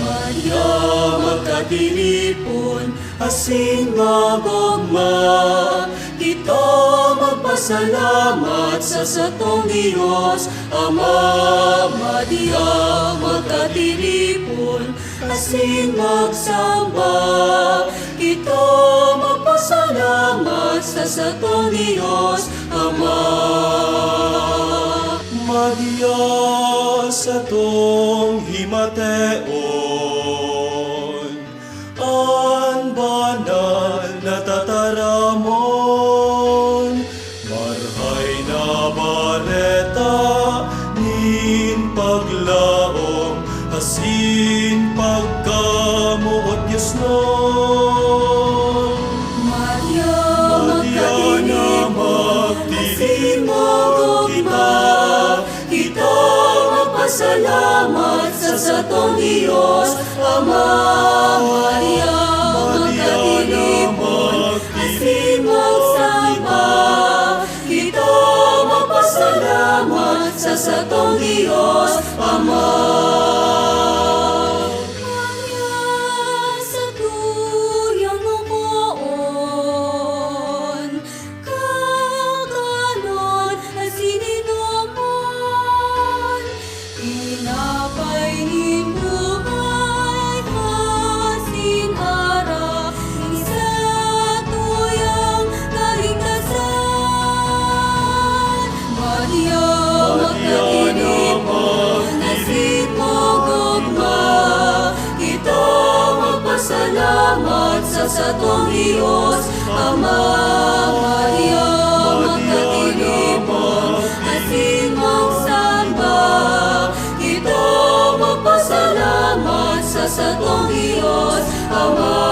Maria magkatiripon, asin magugma. Kita magpasalamat sa satong Diyos Ama. Maria magkatiripon, asin magsamba. Kita magpasalamat sa satong Diyos Ama. Maria sa tong himateon, ang banal na tataramon, marhay na bareta, nin paglaom, asin pagkamuot Diyos nun. Maria na magtiripon kita, kita magpasalamat sa satong Diyos Ama. Maria magkatiripon, asin magsamba. Kita magpasalamat sa satong Diyos Ama. Maria sa tuyang noon, kaganon asininomon, tinapay ni buhay masin harap, isa tuyang kaligtasan. Maria magkatiripon, asin magugma. Kita magpasalamat sa satong Diyos Ama. Maria magkatiripon, asin magsamba. Kita magpasalamat sa satong Diyos Ama.